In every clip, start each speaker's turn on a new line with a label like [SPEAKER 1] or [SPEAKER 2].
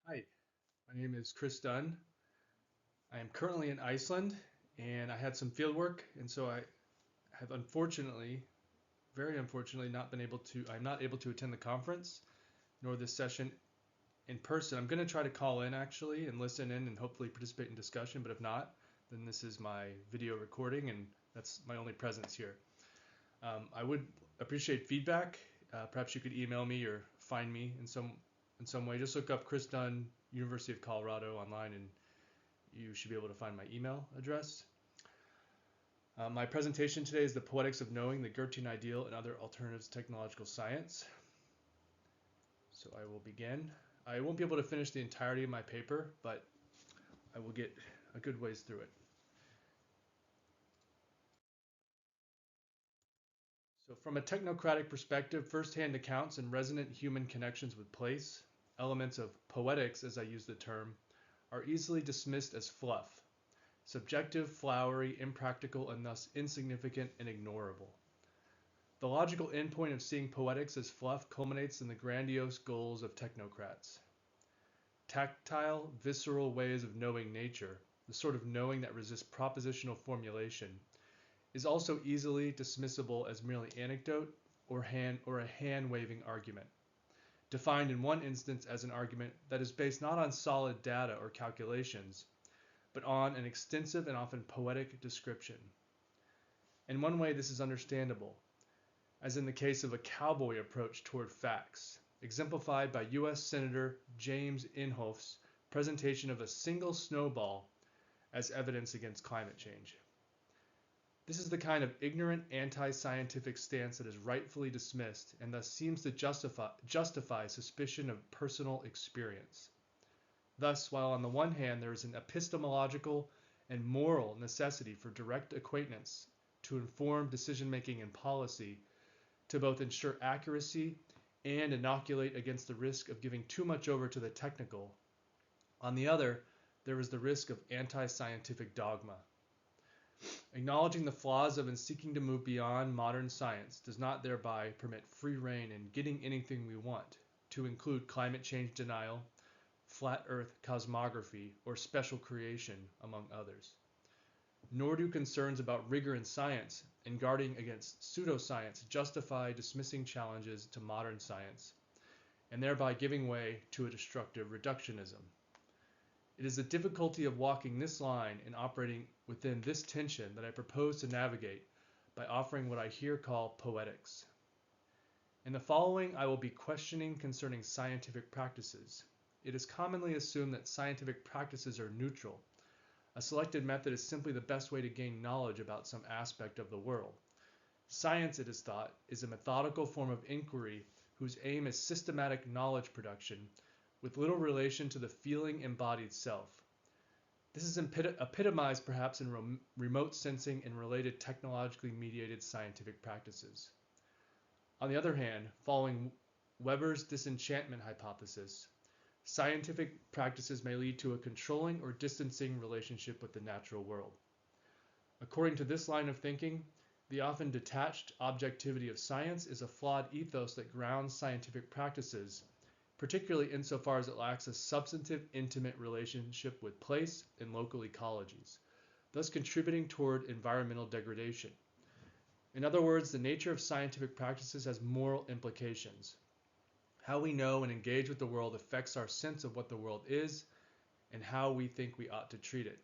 [SPEAKER 1] Hi, my name is Chris Dunn. I am currently in Iceland and I had some field work, and so I have unfortunately, very unfortunately, I'm not able to attend the conference nor this session in person. I'm going to try to call in actually and listen in and hopefully participate in discussion, but if not, then this is my video recording and that's my only presence here. I would appreciate feedback. Perhaps you could email me or find me in some way. Just look up Chris Dunn, University of Colorado online, and you should be able to find my email address. My presentation today is the Poetics of Knowing, the Goethean Ideal, and Other Alternatives to Technological Science. So I will begin. I won't be able to finish the entirety of my paper, but I will get a good ways through it. So from a technocratic perspective, firsthand accounts and resonant human connections with place, elements of poetics, as I use the term, are easily dismissed as fluff, subjective, flowery, impractical, and thus insignificant and ignorable. The logical endpoint of seeing poetics as fluff culminates in the grandiose goals of technocrats. Tactile, visceral ways of knowing nature, the sort of knowing that resists propositional formulation, is also easily dismissible as merely anecdote or a hand-waving argument, defined in one instance as an argument that is based not on solid data or calculations, but on an extensive and often poetic description. In one way, this is understandable, as in the case of a cowboy approach toward facts, exemplified by U.S. Senator James Inhofe's presentation of a single snowball as evidence against climate change. This is the kind of ignorant anti-scientific stance that is rightfully dismissed and thus seems to justify suspicion of personal experience. Thus, while on the one hand there is an epistemological and moral necessity for direct acquaintance to inform decision-making and policy, to both ensure accuracy and inoculate against the risk of giving too much over to the technical, on the other, there is the risk of anti-scientific dogma. Acknowledging the flaws of and seeking to move beyond modern science does not thereby permit free rein in getting anything we want, to include climate change denial, flat earth cosmography, or special creation, among others. Nor do concerns about rigor in science and guarding against pseudoscience justify dismissing challenges to modern science, and thereby giving way to a destructive reductionism. It is the difficulty of walking this line and operating within this tension that I propose to navigate by offering what I here call poetics. In the following, I will be questioning concerning scientific practices. It is commonly assumed that scientific practices are neutral. A selected method is simply the best way to gain knowledge about some aspect of the world. Science, it is thought, is a methodical form of inquiry whose aim is systematic knowledge production, with little relation to the feeling embodied self. This is epitomized perhaps in remote sensing and related technologically mediated scientific practices. On the other hand, following Weber's disenchantment hypothesis, scientific practices may lead to a controlling or distancing relationship with the natural world. According to this line of thinking, the often detached objectivity of science is a flawed ethos that grounds scientific practices, particularly insofar as it lacks a substantive, intimate relationship with place and local ecologies, thus contributing toward environmental degradation. In other words, the nature of scientific practices has moral implications. How we know and engage with the world affects our sense of what the world is and how we think we ought to treat it.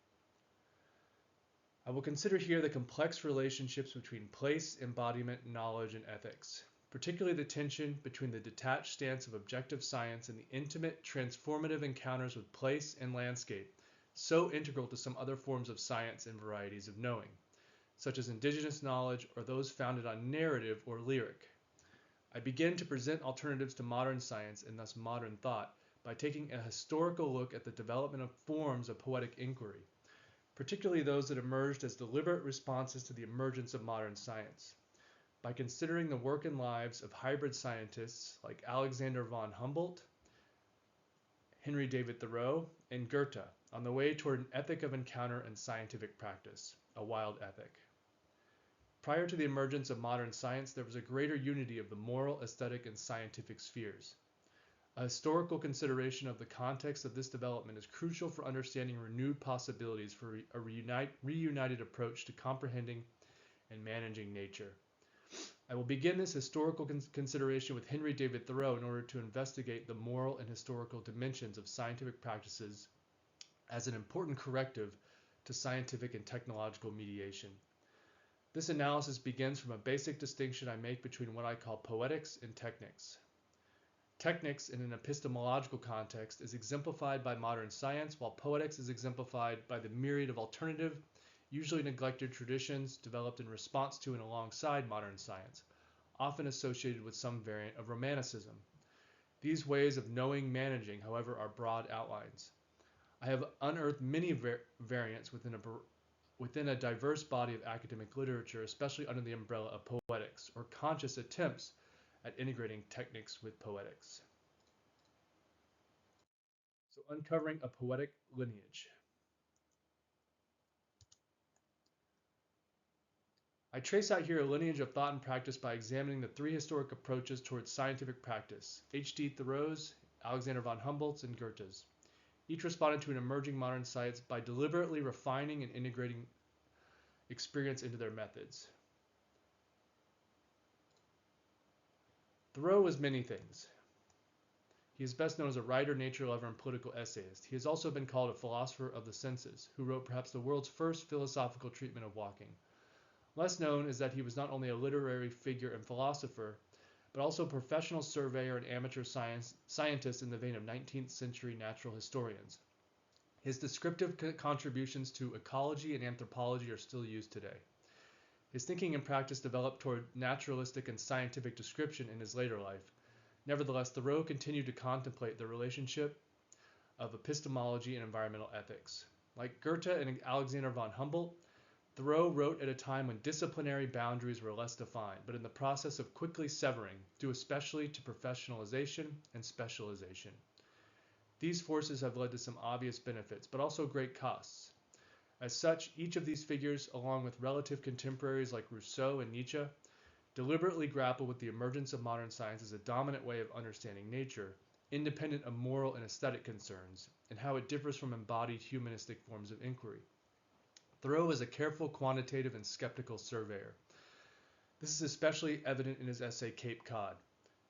[SPEAKER 1] I will consider here the complex relationships between place, embodiment, knowledge, and ethics, particularly the tension between the detached stance of objective science and the intimate, transformative encounters with place and landscape, so integral to some other forms of science and varieties of knowing, such as indigenous knowledge or those founded on narrative or lyric. I begin to present alternatives to modern science and thus modern thought by taking a historical look at the development of forms of poetic inquiry, particularly those that emerged as deliberate responses to the emergence of modern science, by considering the work and lives of hybrid scientists like Alexander von Humboldt, Henry David Thoreau, and Goethe on the way toward an ethic of encounter and scientific practice, a wild ethic. Prior to the emergence of modern science, there was a greater unity of the moral, aesthetic, and scientific spheres. A historical consideration of the context of this development is crucial for understanding renewed possibilities for a reunited approach to comprehending and managing nature. I will begin this historical consideration with Henry David Thoreau in order to investigate the moral and historical dimensions of scientific practices as an important corrective to scientific and technological mediation. This analysis begins from a basic distinction I make between what I call poetics and technics. Technics, in an epistemological context, is exemplified by modern science, while poetics is exemplified by the myriad of alternative, usually neglected traditions developed in response to and alongside modern science, often associated with some variant of Romanticism. These ways of knowing managing, however, are broad outlines. I have unearthed many variants within a diverse body of academic literature, especially under the umbrella of poetics, or conscious attempts at integrating techniques with poetics. So, uncovering a poetic lineage. I trace out here a lineage of thought and practice by examining the three historic approaches towards scientific practice: H.D. Thoreau's, Alexander von Humboldt's, and Goethe's. Each responded to an emerging modern science by deliberately refining and integrating experience into their methods. Thoreau was many things. He is best known as a writer, nature lover, and political essayist. He has also been called a philosopher of the senses, who wrote perhaps the world's first philosophical treatment of walking. Less known is that he was not only a literary figure and philosopher, but also a professional surveyor and amateur scientist in the vein of 19th century natural historians. His descriptive contributions to ecology and anthropology are still used today. His thinking and practice developed toward naturalistic and scientific description in his later life. Nevertheless, Thoreau continued to contemplate the relationship of epistemology and environmental ethics. Like Goethe and Alexander von Humboldt, Thoreau wrote at a time when disciplinary boundaries were less defined, but in the process of quickly severing, due especially to professionalization and specialization. These forces have led to some obvious benefits, but also great costs. As such, each of these figures, along with relative contemporaries like Rousseau and Nietzsche, deliberately grapple with the emergence of modern science as a dominant way of understanding nature, independent of moral and aesthetic concerns, and how it differs from embodied humanistic forms of inquiry. Thoreau is a careful, quantitative, and skeptical surveyor. This is especially evident in his essay Cape Cod.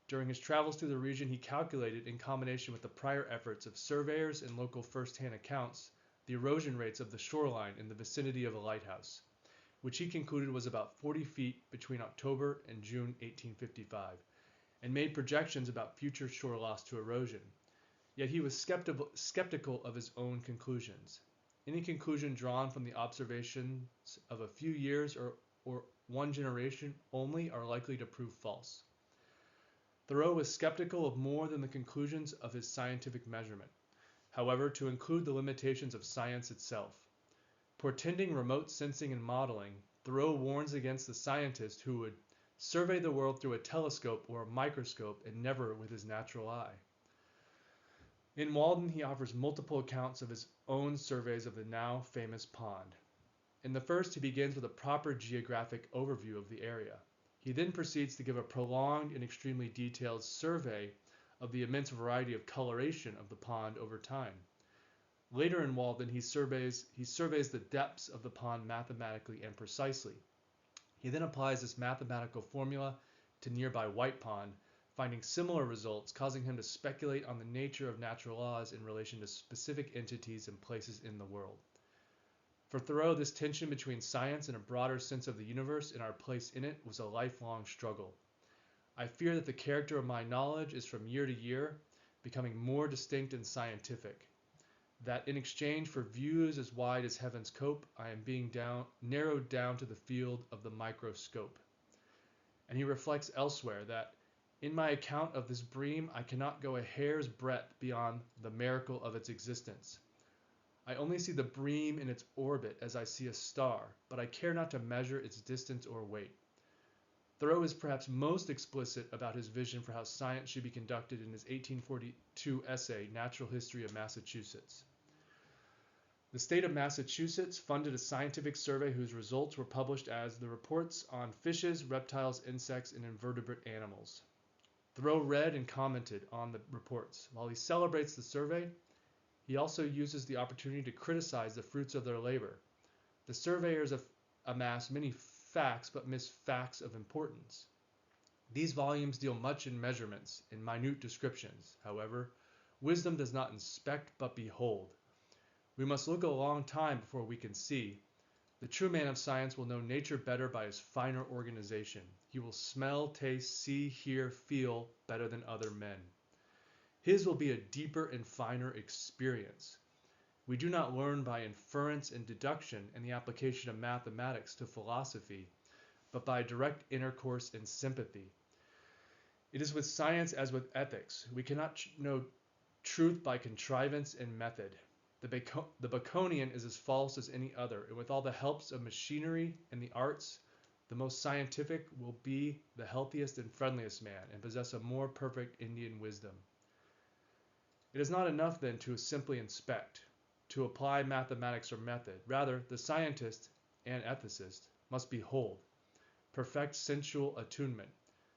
[SPEAKER 1] During his travels through the region, he calculated, in combination with the prior efforts of surveyors and local first-hand accounts, the erosion rates of the shoreline in the vicinity of a lighthouse, which he concluded was about 40 feet between October and June 1855, and made projections about future shore loss to erosion. Yet he was skeptical of his own conclusions. Any conclusion drawn from the observations of a few years or one generation only are likely to prove false. Thoreau was skeptical of more than the conclusions of his scientific measurement, however, to include the limitations of science itself. Portending remote sensing and modeling, Thoreau warns against the scientist who would survey the world through a telescope or a microscope and never with his natural eye. In Walden, he offers multiple accounts of his own surveys of the now famous pond. In the first, he begins with a proper geographic overview of the area. He then proceeds to give a prolonged and extremely detailed survey of the immense variety of coloration of the pond over time. Later in Walden, he surveys the depths of the pond mathematically and precisely. He then applies this mathematical formula to nearby White Pond, finding similar results, causing him to speculate on the nature of natural laws in relation to specific entities and places in the world. For Thoreau, this tension between science and a broader sense of the universe and our place in it was a lifelong struggle. I fear that the character of my knowledge is from year to year becoming more distinct and scientific, that in exchange for views as wide as heaven's cope, I am being narrowed down to the field of the microscope. And he reflects elsewhere that, in my account of this bream, I cannot go a hair's breadth beyond the miracle of its existence. I only see the bream in its orbit as I see a star, but I care not to measure its distance or weight. Thoreau is perhaps most explicit about his vision for how science should be conducted in his 1842 essay, Natural History of Massachusetts. The state of Massachusetts funded a scientific survey whose results were published as the Reports on Fishes, Reptiles, Insects, and Invertebrate Animals. Thoreau read and commented on the reports. While he celebrates the survey, he also uses the opportunity to criticize the fruits of their labor. The surveyors amass many facts but miss facts of importance. These volumes deal much in measurements, in minute descriptions. However, wisdom does not inspect but behold. We must look a long time before we can see. The true man of science will know nature better by his finer organization. He will smell, taste, see, hear, feel better than other men. His will be a deeper and finer experience. We do not learn by inference and deduction and the application of mathematics to philosophy, but by direct intercourse and sympathy. It is with science as with ethics. We cannot know truth by contrivance and method. The Baconian is as false as any other, and with all the helps of machinery and the arts, the most scientific will be the healthiest and friendliest man, and possess a more perfect Indian wisdom. It is not enough then to simply inspect, to apply mathematics or method. Rather, the scientist and ethicist must behold, perfect sensual attunement,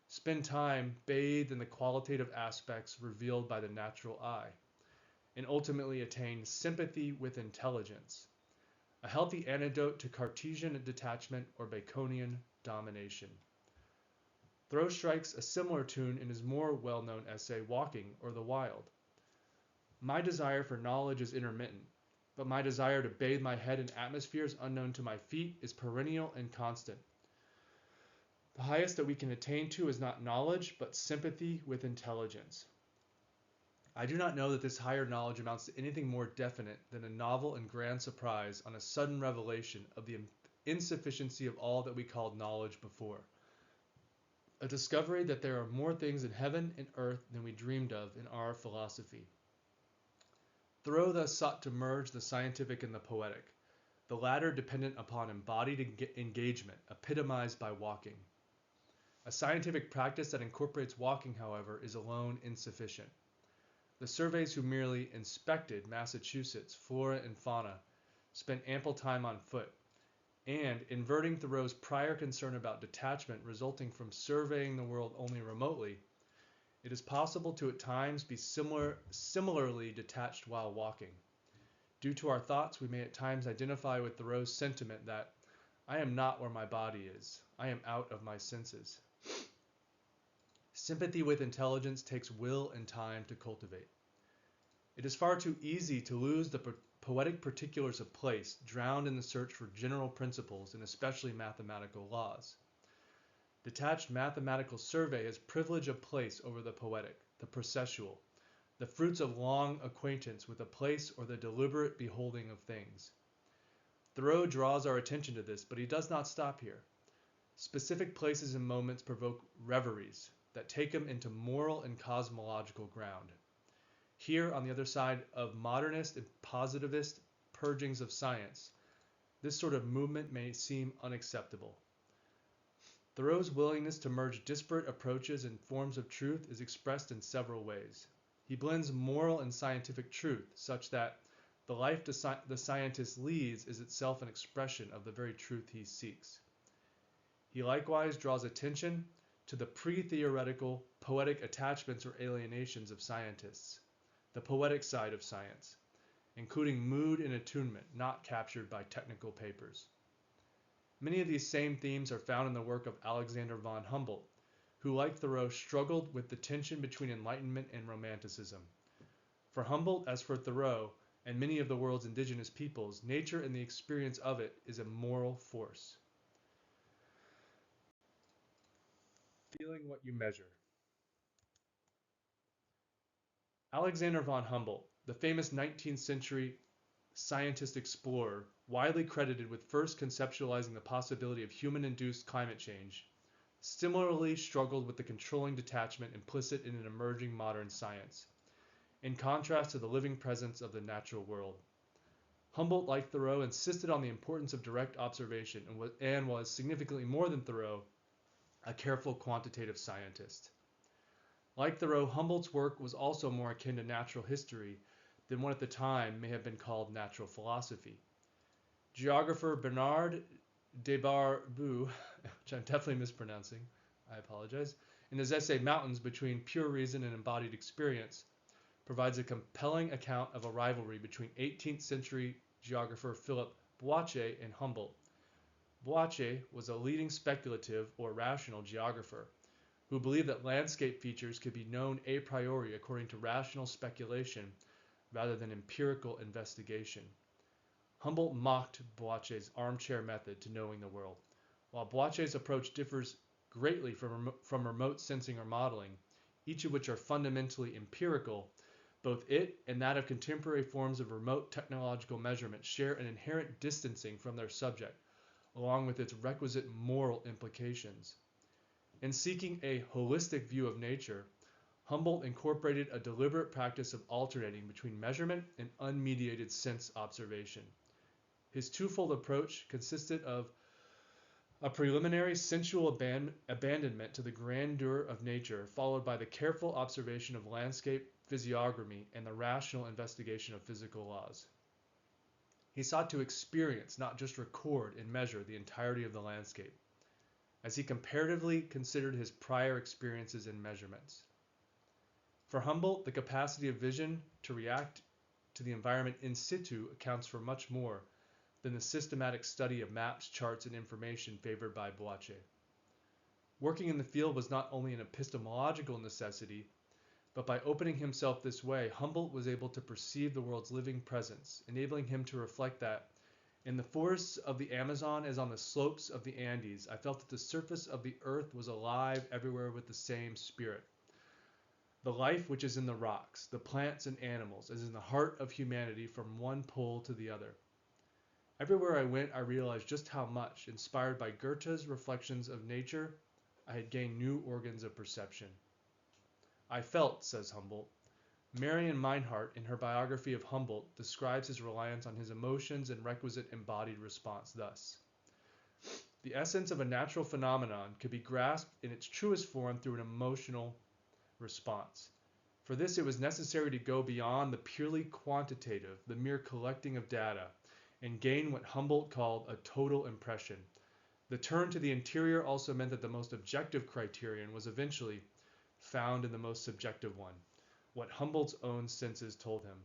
[SPEAKER 1] spend time bathed in the qualitative aspects revealed by the natural eye, and ultimately attain sympathy with intelligence, a healthy antidote to Cartesian detachment or Baconian domination. Thoreau strikes a similar tune in his more well-known essay, Walking or the Wild. My desire for knowledge is intermittent, but my desire to bathe my head in atmospheres unknown to my feet is perennial and constant. The highest that we can attain to is not knowledge, but sympathy with intelligence. I do not know that this higher knowledge amounts to anything more definite than a novel and grand surprise on a sudden revelation of the insufficiency of all that we called knowledge before. A discovery that there are more things in heaven and earth than we dreamed of in our philosophy. Thoreau thus sought to merge the scientific and the poetic, the latter dependent upon embodied engagement, epitomized by walking. A scientific practice that incorporates walking, however, is alone insufficient. The surveys who merely inspected Massachusetts flora and fauna spent ample time on foot, and inverting Thoreau's prior concern about detachment resulting from surveying the world only remotely, it is possible to at times be similarly detached while walking. Due to our thoughts, we may at times identify with Thoreau's sentiment that I am not where my body is, I am out of my senses. Sympathy with intelligence takes will and time to cultivate. It is far too easy to lose the poetic particulars of place, drowned in the search for general principles and especially mathematical laws. Detached mathematical survey has privilege of place over the poetic, the processual, the fruits of long acquaintance with a place or the deliberate beholding of things. Thoreau draws our attention to this, but he does not stop here. Specific places and moments provoke reveries that take him into moral and cosmological ground. Here, on the other side of modernist and positivist purgings of science, this sort of movement may seem unacceptable. Thoreau's willingness to merge disparate approaches and forms of truth is expressed in several ways. He blends moral and scientific truth such that the life the scientist leads is itself an expression of the very truth he seeks. He likewise draws attention to the pre-theoretical poetic attachments or alienations of scientists, the poetic side of science, including mood and attunement not captured by technical papers. Many of these same themes are found in the work of Alexander von Humboldt, who, like Thoreau, struggled with the tension between Enlightenment and Romanticism. For Humboldt, as for Thoreau, and many of the world's indigenous peoples, nature and the experience of it is a moral force. Feeling what you measure. Alexander von Humboldt, the famous 19th century scientist explorer, widely credited with first conceptualizing the possibility of human-induced climate change, similarly struggled with the controlling detachment implicit in an emerging modern science, in contrast to the living presence of the natural world. Humboldt, like Thoreau, insisted on the importance of direct observation and was, significantly more than Thoreau, a careful quantitative scientist. Like Thoreau, Humboldt's work was also more akin to natural history than what at the time may have been called natural philosophy. Geographer Bernard de Barbu, which I'm definitely mispronouncing, I apologize, in his essay Mountains Between Pure Reason and Embodied Experience, provides a compelling account of a rivalry between 18th century geographer Philip Boitier and Humboldt. Boitier was a leading speculative or rational geographer who believed that landscape features could be known a priori according to rational speculation rather than empirical investigation. Humboldt mocked Boitier's armchair method to knowing the world. While Boitier's approach differs greatly from remote sensing or modeling, each of which are fundamentally empirical, both it and that of contemporary forms of remote technological measurement share an inherent distancing from their subject, along with its requisite moral implications. In seeking a holistic view of nature, Humboldt incorporated a deliberate practice of alternating between measurement and unmediated sense observation. His twofold approach consisted of a preliminary sensual abandonment to the grandeur of nature, followed by the careful observation of landscape physiognomy and the rational investigation of physical laws. He sought to experience, not just record and measure, the entirety of the landscape, as he comparatively considered his prior experiences and measurements. For Humboldt, the capacity of vision to react to the environment in situ accounts for much more than the systematic study of maps, charts, and information favored by Boitier. Working in the field was not only an epistemological necessity, but by opening himself this way, Humboldt was able to perceive the world's living presence, enabling him to reflect that, in the forests of the Amazon as on the slopes of the Andes, I felt that the surface of the earth was alive everywhere with the same spirit. The life which is in the rocks, the plants and animals, is in the heart of humanity from one pole to the other. Everywhere I went, I realized just how much, inspired by Goethe's reflections of nature, I had gained new organs of perception. I felt, says Humboldt. Marion Meinhardt, in her biography of Humboldt, describes his reliance on his emotions and requisite embodied response thus. The essence of a natural phenomenon could be grasped in its truest form through an emotional response. For this, it was necessary to go beyond the purely quantitative, the mere collecting of data, and gain what Humboldt called a total impression. The turn to the interior also meant that the most objective criterion was eventually found in the most subjective one, what Humboldt's own senses told him.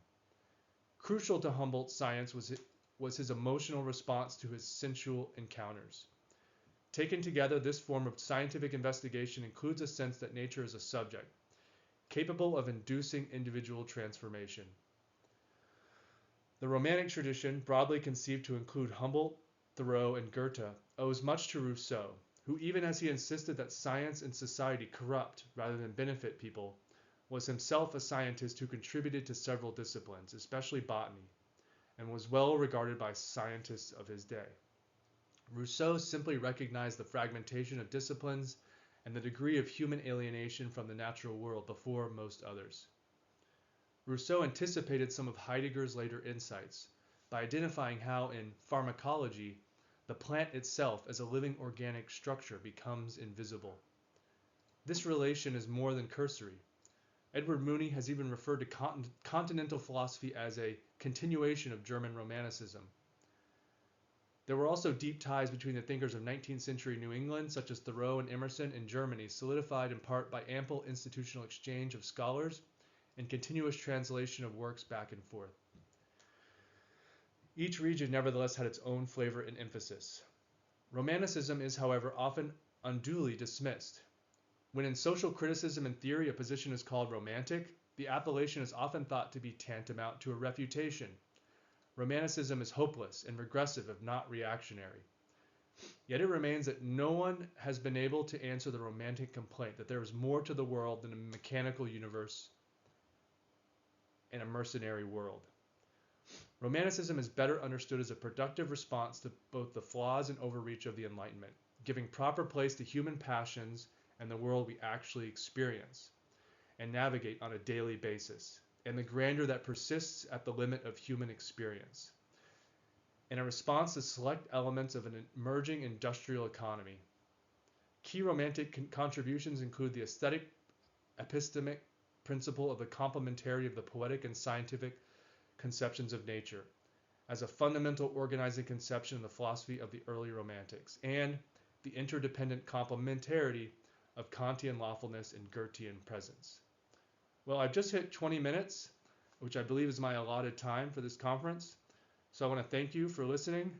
[SPEAKER 1] Crucial to Humboldt's science was his emotional response to his sensual encounters. Taken together, this form of scientific investigation includes a sense that nature is a subject, capable of inducing individual transformation. The Romantic tradition, broadly conceived to include Humboldt, Thoreau, and Goethe, owes much to Rousseau, who, even as he insisted that science and society corrupt rather than benefit people, was himself a scientist who contributed to several disciplines, especially botany, and was well regarded by scientists of his day. Rousseau simply recognized the fragmentation of disciplines and the degree of human alienation from the natural world before most others. Rousseau anticipated some of Heidegger's later insights by identifying how, in pharmacology, the plant itself as a living organic structure becomes invisible. This relation is more than cursory. Edward Mooney has even referred to continental philosophy as a continuation of German Romanticism. There were also deep ties between the thinkers of 19th century New England, such as Thoreau and Emerson, and Germany, solidified in part by ample institutional exchange of scholars and continuous translation of works back and forth. Each region nevertheless had its own flavor and emphasis. Romanticism is, however, often unduly dismissed. When in social criticism and theory a position is called romantic, the appellation is often thought to be tantamount to a refutation. Romanticism is hopeless and regressive if not reactionary. Yet it remains that no one has been able to answer the romantic complaint that there is more to the world than a mechanical universe and a mercenary world. Romanticism is better understood as a productive response to both the flaws and overreach of the Enlightenment, giving proper place to human passions and the world we actually experience and navigate on a daily basis, and the grandeur that persists at the limit of human experience, in a response to select elements of an emerging industrial economy. Key romantic contributions include the aesthetic epistemic principle of the complementarity of the poetic and scientific conceptions of nature, as a fundamental organizing conception in the philosophy of the early Romantics, and the interdependent complementarity of Kantian lawfulness and Goethean presence. Well, I've just hit 20 minutes, which I believe is my allotted time for this conference. So I want to thank you for listening.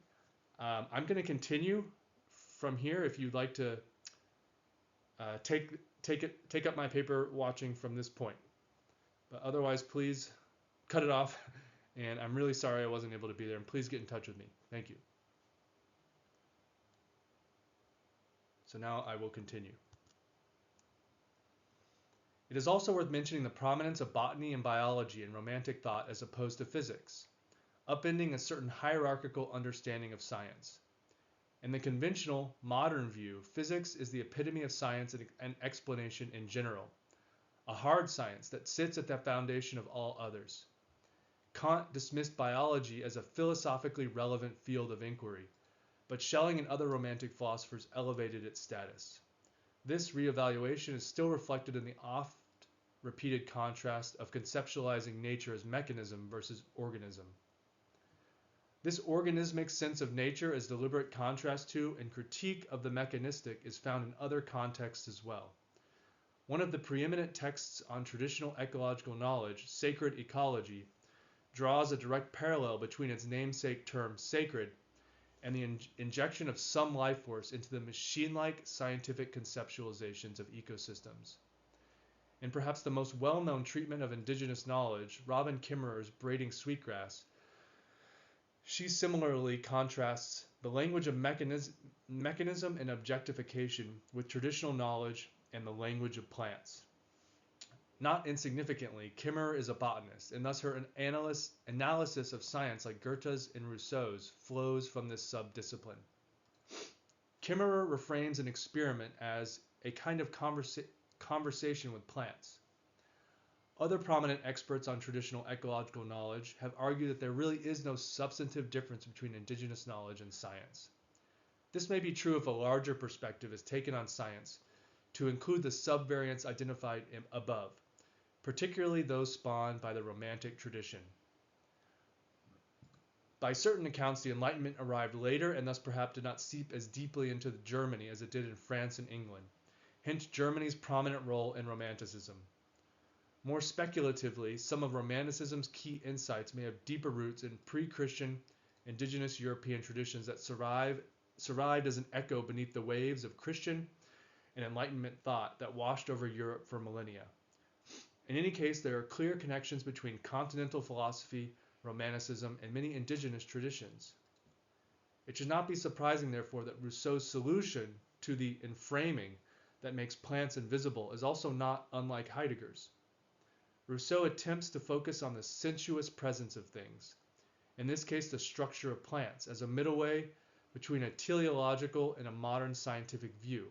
[SPEAKER 1] I'm going to continue from here if you'd like to take up my paper watching from this point. But otherwise, please cut it off. And I'm really sorry I wasn't able to be there. And please get in touch with me. Thank you. So now I will continue. It is also worth mentioning the prominence of botany and biology in Romantic thought as opposed to physics, upending a certain hierarchical understanding of science. In the conventional, modern view, physics is the epitome of science and explanation in general, a hard science that sits at the foundation of all others. Kant dismissed biology as a philosophically relevant field of inquiry, but Schelling and other Romantic philosophers elevated its status. This reevaluation is still reflected in the oft-repeated contrast of conceptualizing nature as mechanism versus organism. This organismic sense of nature as deliberate contrast to and critique of the mechanistic is found in other contexts as well. One of the preeminent texts on traditional ecological knowledge, Sacred Ecology, draws a direct parallel between its namesake term sacred and the injection of some life force into the machine-like scientific conceptualizations of ecosystems. In perhaps the most well-known treatment of indigenous knowledge, Robin Kimmerer's Braiding Sweetgrass, she similarly contrasts the language of mechanism and objectification with traditional knowledge and the language of plants. Not insignificantly, Kimmerer is a botanist, and thus her analysis of science, like Goethe's and Rousseau's, flows from this subdiscipline. Kimmerer reframes an experiment as a kind of conversation with plants. Other prominent experts on traditional ecological knowledge have argued that there really is no substantive difference between indigenous knowledge and science. This may be true if a larger perspective is taken on science to include the subvariants identified above, particularly those spawned by the Romantic tradition. By certain accounts, the Enlightenment arrived later and thus perhaps did not seep as deeply into Germany as it did in France and England, hence Germany's prominent role in Romanticism. More speculatively, some of Romanticism's key insights may have deeper roots in pre-Christian indigenous European traditions that survived as an echo beneath the waves of Christian and Enlightenment thought that washed over Europe for millennia. In any case, there are clear connections between continental philosophy, Romanticism, and many indigenous traditions. It should not be surprising, therefore, that Rousseau's solution to the enframing that makes plants invisible is also not unlike Heidegger's. Rousseau attempts to focus on the sensuous presence of things, in this case the structure of plants, as a middle way between a teleological and a modern scientific view,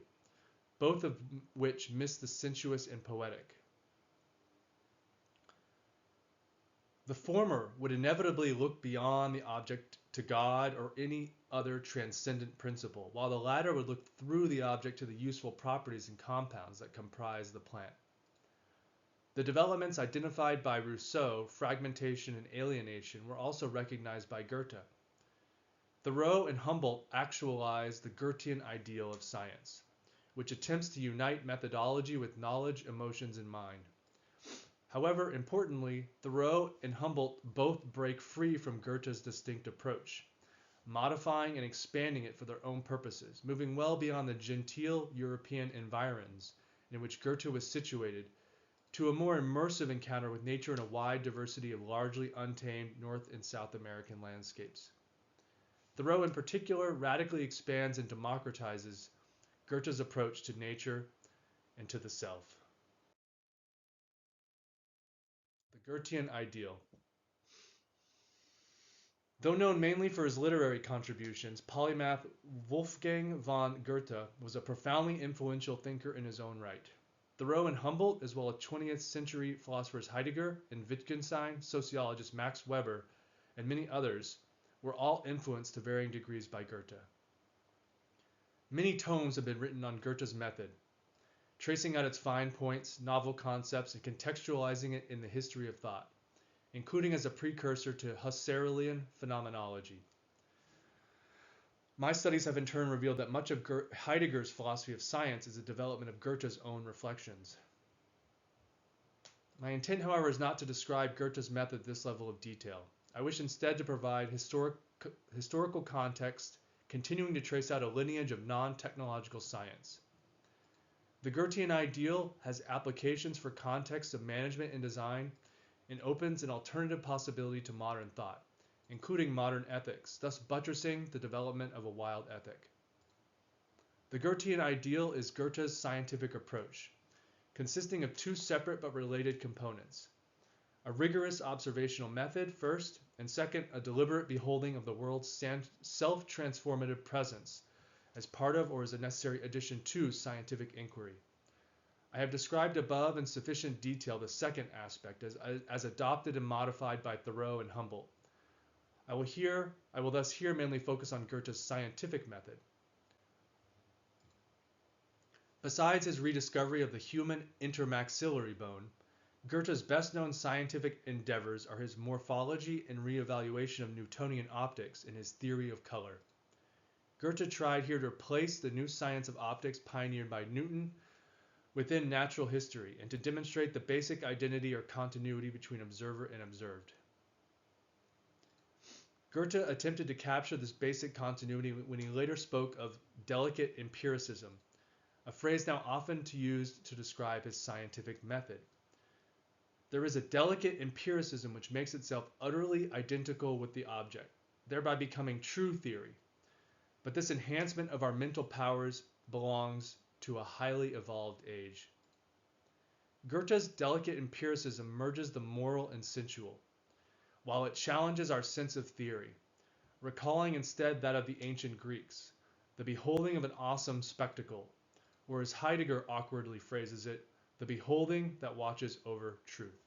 [SPEAKER 1] both of which miss the sensuous and poetic. The former would inevitably look beyond the object to God or any other transcendent principle, while the latter would look through the object to the useful properties and compounds that comprise the plant. The developments identified by Rousseau, fragmentation and alienation, were also recognized by Goethe. Thoreau and Humboldt actualized the Goethean ideal of science, which attempts to unite methodology with knowledge, emotions, and mind. However, importantly, Thoreau and Humboldt both break free from Goethe's distinct approach, modifying and expanding it for their own purposes, moving well beyond the genteel European environs in which Goethe was situated to a more immersive encounter with nature in a wide diversity of largely untamed North and South American landscapes. Thoreau in particular radically expands and democratizes Goethe's approach to nature and to the self. The Goethean ideal. Though known mainly for his literary contributions, polymath Wolfgang von Goethe was a profoundly influential thinker in his own right. Thoreau and Humboldt, as well as 20th century philosophers Heidegger and Wittgenstein, sociologist Max Weber, and many others, were all influenced to varying degrees by Goethe. Many tomes have been written on Goethe's method, tracing out its fine points, novel concepts, and contextualizing it in the history of thought, including as a precursor to Husserlian phenomenology. My studies have in turn revealed that much of Heidegger's philosophy of science is a development of Goethe's own reflections. My intent, however, is not to describe Goethe's method at this level of detail. I wish instead to provide historical context, continuing to trace out a lineage of non-technological science. The Goethean ideal has applications for contexts of management and design and opens an alternative possibility to modern thought, including modern ethics, thus buttressing the development of a wild ethic. The Goethean ideal is Goethe's scientific approach, consisting of two separate but related components: a rigorous observational method first, and second, a deliberate beholding of the world's self-transformative presence as part of or as a necessary addition to scientific inquiry. I have described above in sufficient detail the second aspect as adopted and modified by Thoreau and Humboldt. I will thus here mainly focus on Goethe's scientific method. Besides his rediscovery of the human intermaxillary bone, Goethe's best-known scientific endeavors are his morphology and re-evaluation of Newtonian optics in his theory of color. Goethe tried here to replace the new science of optics pioneered by Newton within natural history and to demonstrate the basic identity or continuity between observer and observed. Goethe attempted to capture this basic continuity when he later spoke of delicate empiricism, a phrase now often used to describe his scientific method. There is a delicate empiricism which makes itself utterly identical with the object, thereby becoming true theory. But this enhancement of our mental powers belongs to a highly evolved age. Goethe's delicate empiricism merges the moral and sensual, while it challenges our sense of theory, recalling instead that of the ancient Greeks, the beholding of an awesome spectacle, or as Heidegger awkwardly phrases it, the beholding that watches over truth.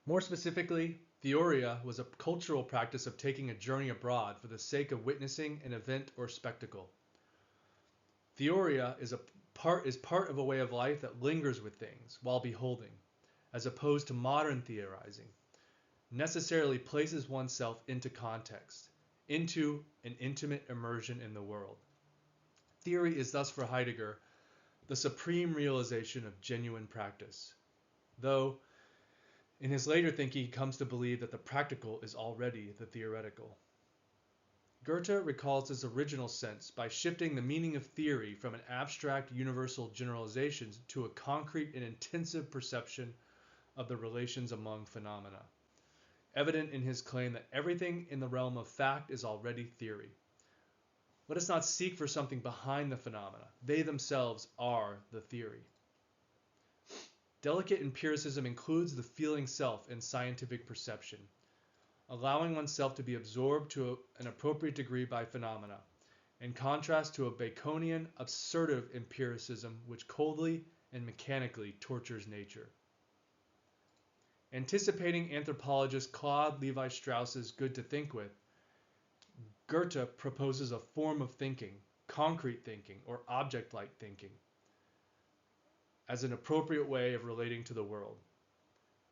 [SPEAKER 1] More specifically, theoria was a cultural practice of taking a journey abroad for the sake of witnessing an event or spectacle. Theoria is part of a way of life that lingers with things while beholding, as opposed to modern theorizing, necessarily places oneself into context, into an intimate immersion in the world. Theory is thus for Heidegger the supreme realization of genuine practice, though in his later thinking he comes to believe that the practical is already the theoretical. Goethe recalls his original sense by shifting the meaning of theory from an abstract universal generalization to a concrete and intensive perception of the relations among phenomena, evident in his claim that everything in the realm of fact is already theory. Let us not seek for something behind the phenomena. They themselves are the theory. Delicate empiricism includes the feeling self in scientific perception, allowing oneself to be absorbed to an appropriate degree by phenomena, in contrast to a Baconian assertive empiricism which coldly and mechanically tortures nature. Anticipating anthropologist Claude Levi-Strauss's Good to Think With, Goethe proposes a form of thinking, concrete thinking, or object-like thinking, as an appropriate way of relating to the world.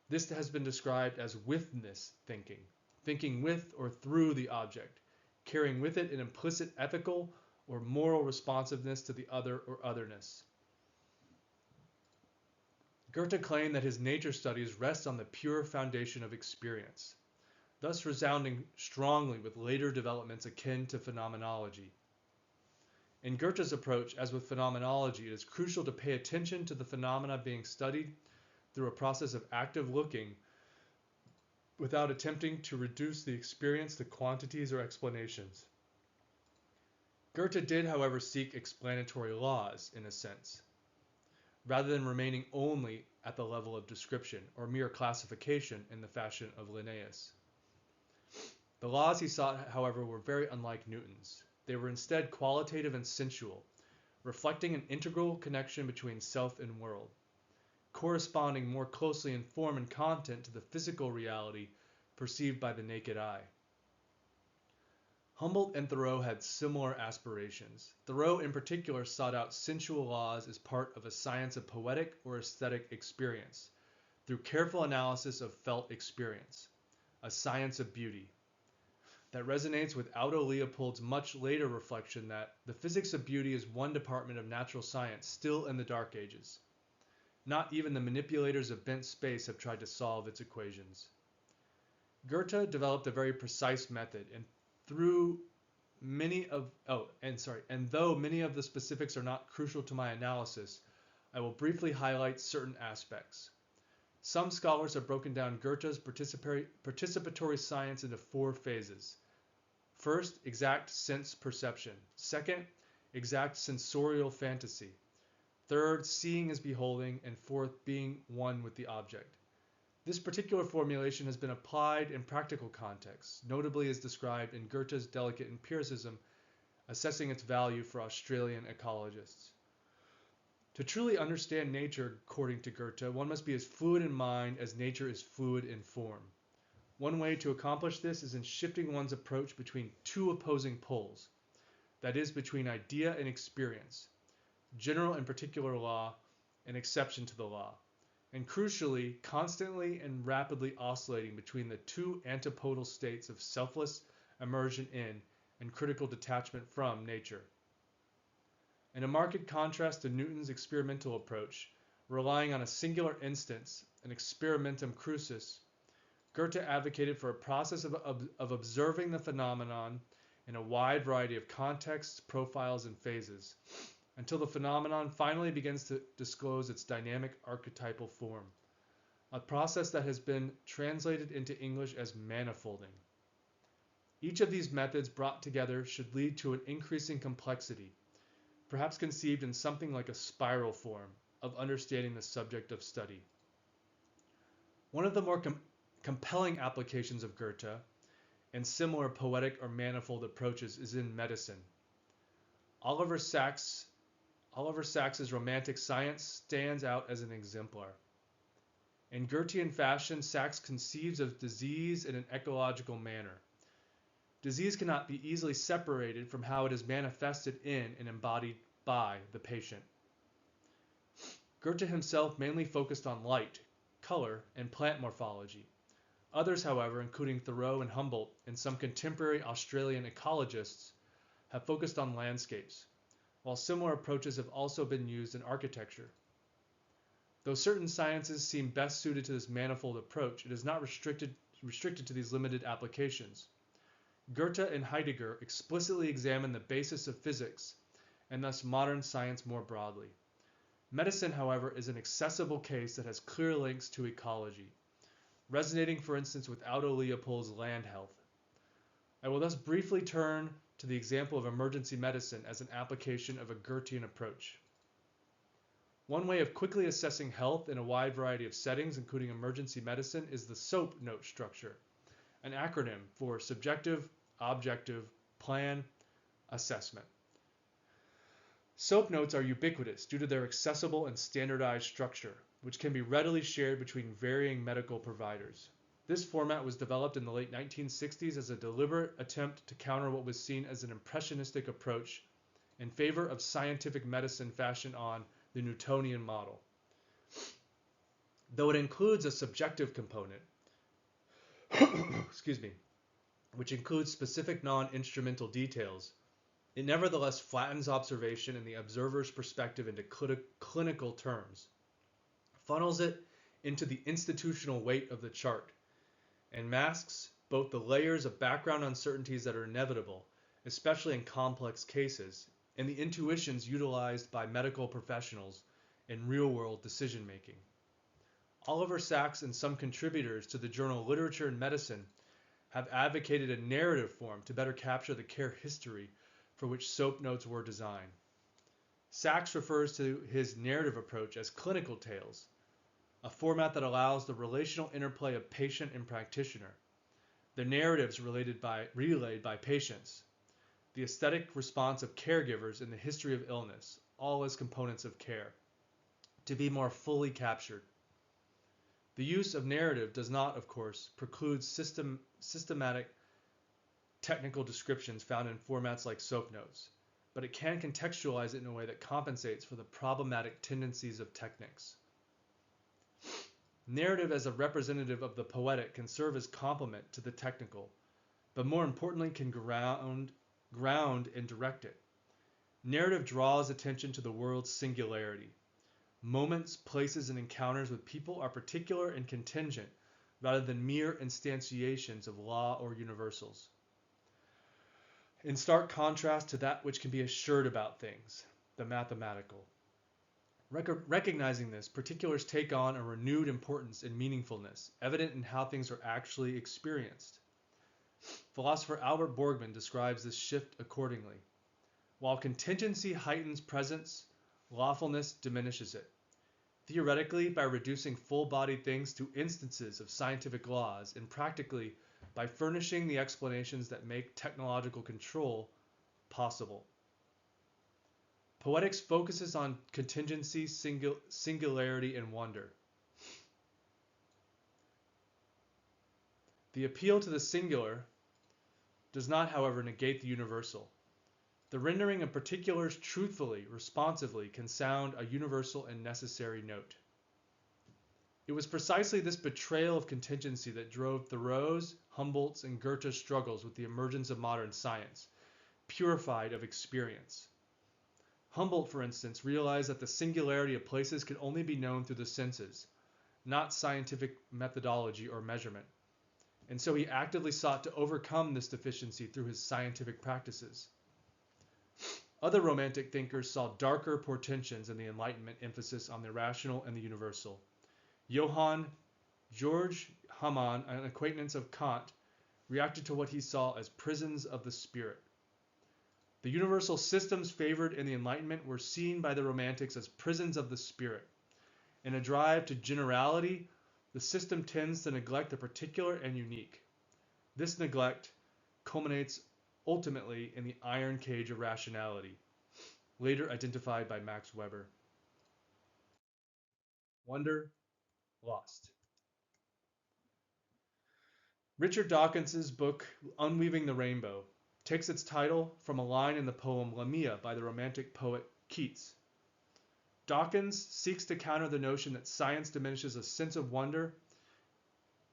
[SPEAKER 1] This has been described as withness thinking, thinking with or through the object, carrying with it an implicit ethical or moral responsiveness to the other or otherness. Goethe claimed that his nature studies rest on the pure foundation of experience, thus resounding strongly with later developments akin to phenomenology. In Goethe's approach, as with phenomenology, it is crucial to pay attention to the phenomena being studied through a process of active looking without attempting to reduce the experience to quantities or explanations. Goethe did, however, seek explanatory laws, in a sense, rather than remaining only at the level of description or mere classification in the fashion of Linnaeus. The laws he sought, however, were very unlike Newton's. They were instead qualitative and sensual, reflecting an integral connection between self and world, corresponding more closely in form and content to the physical reality perceived by the naked eye. Humboldt and Thoreau had similar aspirations. Thoreau in particular sought out sensual laws as part of a science of poetic or aesthetic experience, through careful analysis of felt experience, a science of beauty. That resonates with Aldo Leopold's much later reflection that the physics of beauty is one department of natural science still in the Dark Ages. Not even the manipulators of bent space have tried to solve its equations. Goethe developed a very precise method, and though many of the specifics are not crucial to my analysis, I will briefly highlight certain aspects. Some scholars have broken down Goethe's participatory science into 4 phases. First, exact sense perception. Second, exact sensorial fantasy. Third, seeing as beholding. And fourth, being one with the object. This particular formulation has been applied in practical contexts, notably as described in Goethe's Delicate Empiricism, assessing its value for Australian ecologists. To truly understand nature, according to Goethe, one must be as fluid in mind as nature is fluid in form. One way to accomplish this is in shifting one's approach between 2 opposing poles, that is, between idea and experience, general and particular law, and exception to the law, and crucially, constantly and rapidly oscillating between the 2 antipodal states of selfless immersion in and critical detachment from nature. In a marked contrast to Newton's experimental approach, relying on a singular instance, an experimentum crucis, Goethe advocated for a process of observing the phenomenon in a wide variety of contexts, profiles, and phases, until the phenomenon finally begins to disclose its dynamic archetypal form, a process that has been translated into English as manifolding. Each of these methods brought together should lead to an increasing complexity, perhaps conceived in something like a spiral form of understanding the subject of study. One of the more compelling applications of Goethe and similar poetic or manifold approaches is in medicine. Oliver Sacks's Romantic Science stands out as an exemplar. In Goethean fashion, Sacks conceives of disease in an ecological manner. Disease cannot be easily separated from how it is manifested in and embodied by the patient. Goethe himself mainly focused on light, color, and plant morphology. Others, however, including Thoreau and Humboldt and some contemporary Australian ecologists, have focused on landscapes, while similar approaches have also been used in architecture. Though certain sciences seem best suited to this manifold approach, it is not restricted to these limited applications. Goethe and Heidegger explicitly examine the basis of physics, and thus modern science more broadly. Medicine, however, is an accessible case that has clear links to ecology, resonating, for instance, with Aldo Leopold's land health. I will thus briefly turn to the example of emergency medicine as an application of a Goethean approach. One way of quickly assessing health in a wide variety of settings, including emergency medicine, is the SOAP note structure, an acronym for subjective, objective, plan, assessment. SOAP notes are ubiquitous due to their accessible and standardized structure, which can be readily shared between varying medical providers. This format was developed in the late 1960s as a deliberate attempt to counter what was seen as an impressionistic approach in favor of scientific medicine fashioned on the Newtonian model. Though it includes a subjective component, which includes specific non-instrumental details, it nevertheless flattens observation and the observer's perspective into clinical terms, funnels it into the institutional weight of the chart, and masks both the layers of background uncertainties that are inevitable, especially in complex cases, and the intuitions utilized by medical professionals in real-world decision-making. Oliver Sacks and some contributors to the journal Literature and Medicine have advocated a narrative form to better capture the care history for which SOAP notes were designed. Sacks refers to his narrative approach as clinical tales, a format that allows the relational interplay of patient and practitioner, the narratives relayed by patients, the aesthetic response of caregivers in the history of illness, all as components of care, to be more fully captured. The use of narrative does not, of course, preclude systematic technical descriptions found in formats like SOAP notes, but it can contextualize it in a way that compensates for the problematic tendencies of techniques. Narrative as a representative of the poetic can serve as complement to the technical, but more importantly can ground and direct it. Narrative draws attention to the world's singularity. Moments, places, and encounters with people are particular and contingent rather than mere instantiations of law or universals. In stark contrast to that which can be assured about things, the mathematical. Recognizing this, particulars take on a renewed importance and meaningfulness, evident in how things are actually experienced. Philosopher Albert Borgman describes this shift accordingly. While contingency heightens presence, lawfulness diminishes it. Theoretically, by reducing full-bodied things to instances of scientific laws, and practically by furnishing the explanations that make technological control possible. Poetics focuses on contingency, singularity, and wonder. The appeal to the singular does not, however, negate the universal. The rendering of particulars truthfully, responsively, can sound a universal and necessary note. It was precisely this betrayal of contingency that drove Thoreau's, Humboldt's, and Goethe's struggles with the emergence of modern science, purified of experience. Humboldt, for instance, realized that the singularity of places could only be known through the senses, not scientific methodology or measurement, and so he actively sought to overcome this deficiency through his scientific practices. Other Romantic thinkers saw darker portentions in the Enlightenment emphasis on the rational and the universal. Johann Georg Hamann, an acquaintance of Kant, reacted to what he saw as prisons of the spirit. The universal systems favored in the Enlightenment were seen by the Romantics as prisons of the spirit. In a drive to generality, the system tends to neglect the particular and unique. This neglect culminates ultimately in the iron cage of rationality, later identified by Max Weber. Wonder, lost. Richard Dawkins's book, Unweaving the Rainbow, takes its title from a line in the poem Lamia by the Romantic poet Keats. Dawkins seeks to counter the notion that science diminishes a sense of wonder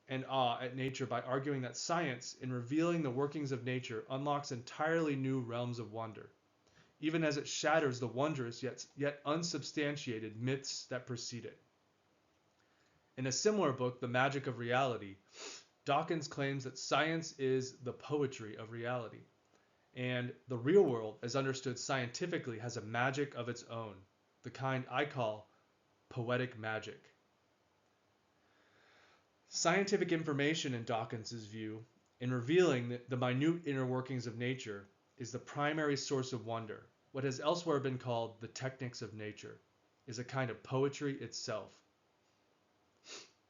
[SPEAKER 1] and awe at nature by arguing that science, in revealing the workings of nature, unlocks entirely new realms of wonder, even as it shatters the wondrous yet unsubstantiated myths that precede it. In a similar book, The Magic of Reality, Dawkins claims that science is the poetry of reality, and the real world, as understood scientifically, has a magic of its own, the kind I call poetic magic. Scientific information, in Dawkins's view, in revealing the minute inner workings of nature, is the primary source of wonder. What has elsewhere been called the technics of nature is a kind of poetry itself.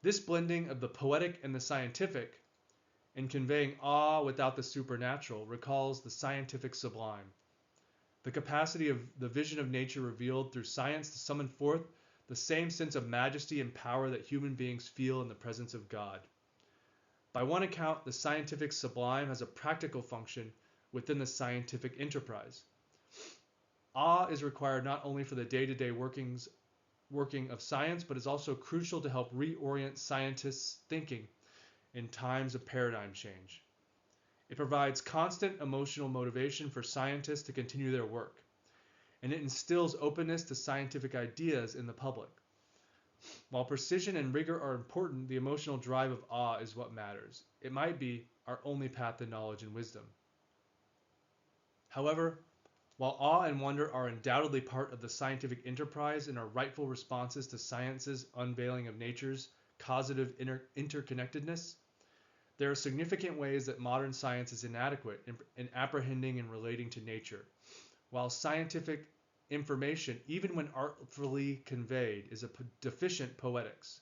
[SPEAKER 1] This blending of the poetic and the scientific, in conveying awe without the supernatural, recalls the scientific sublime, the capacity of the vision of nature revealed through science to summon forth the same sense of majesty and power that human beings feel in the presence of God. By one account, the scientific sublime has a practical function within the scientific enterprise. Awe is required not only for the day-to-day working of science, but is also crucial to help reorient scientists' thinking in times of paradigm change. It provides constant emotional motivation for scientists to continue their work, and it instills openness to scientific ideas in the public. While precision and rigor are important, the emotional drive of awe is what matters. It might be our only path to knowledge and wisdom. However, while awe and wonder are undoubtedly part of the scientific enterprise and are rightful responses to science's unveiling of nature's causative interconnectedness, there are significant ways that modern science is inadequate in apprehending and relating to nature, while scientific information, even when artfully conveyed, is a deficient poetics.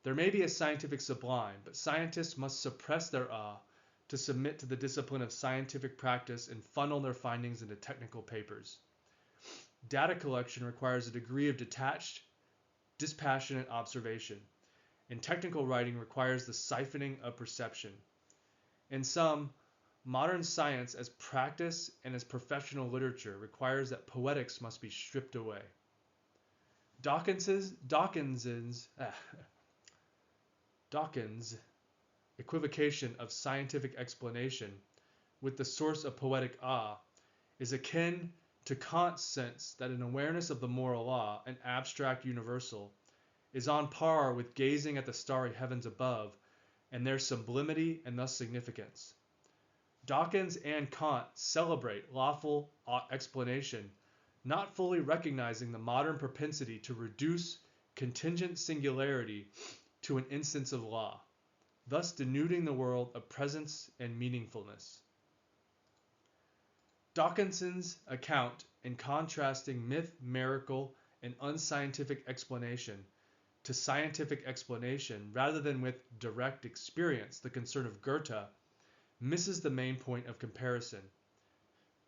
[SPEAKER 1] There may be a scientific sublime, but scientists must suppress their awe to submit to the discipline of scientific practice and funnel their findings into technical papers. Data collection requires a degree of detached, dispassionate observation, and technical writing requires the siphoning of perception. In sum, modern science as practice and as professional literature requires that poetics must be stripped away. Dawkins's Dawkins' equivocation of scientific explanation with the source of poetic awe is akin to Kant's sense that an awareness of the moral law, an abstract universal, is on par with gazing at the starry heavens above and their sublimity and thus significance. Dawkins and Kant celebrate lawful explanation, not fully recognizing the modern propensity to reduce contingent singularity to an instance of law, thus denuding the world of presence and meaningfulness. Dawkinson's account in contrasting myth, miracle, and unscientific explanation to scientific explanation rather than with direct experience, the concern of Goethe, misses the main point of comparison.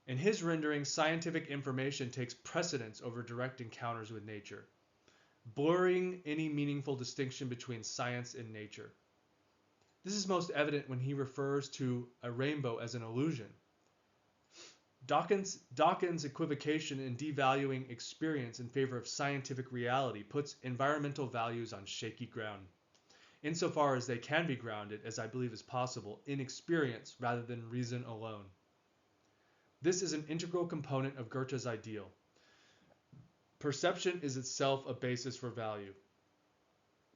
[SPEAKER 1] In his rendering, scientific information takes precedence over direct encounters with nature, blurring any meaningful distinction between science and nature. This is most evident when he refers to a rainbow as an illusion. Dawkins' equivocation in devaluing experience in favor of scientific reality puts environmental values on shaky ground, insofar as they can be grounded, as I believe is possible, in experience rather than reason alone. This is an integral component of Goethe's ideal. Perception is itself a basis for value.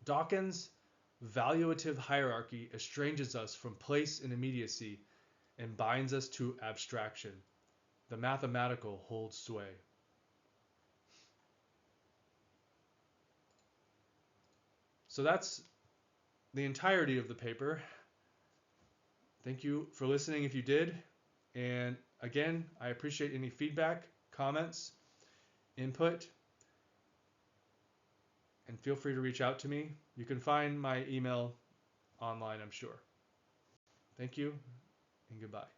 [SPEAKER 1] Dawkins' valuative hierarchy estranges us from place and immediacy and binds us to abstraction. The mathematical holds sway. So that's the entirety of the paper. Thank you for listening if you did. And again, I appreciate any feedback, comments, input, and feel free to reach out to me. You can find my email online, I'm sure. Thank you, and goodbye.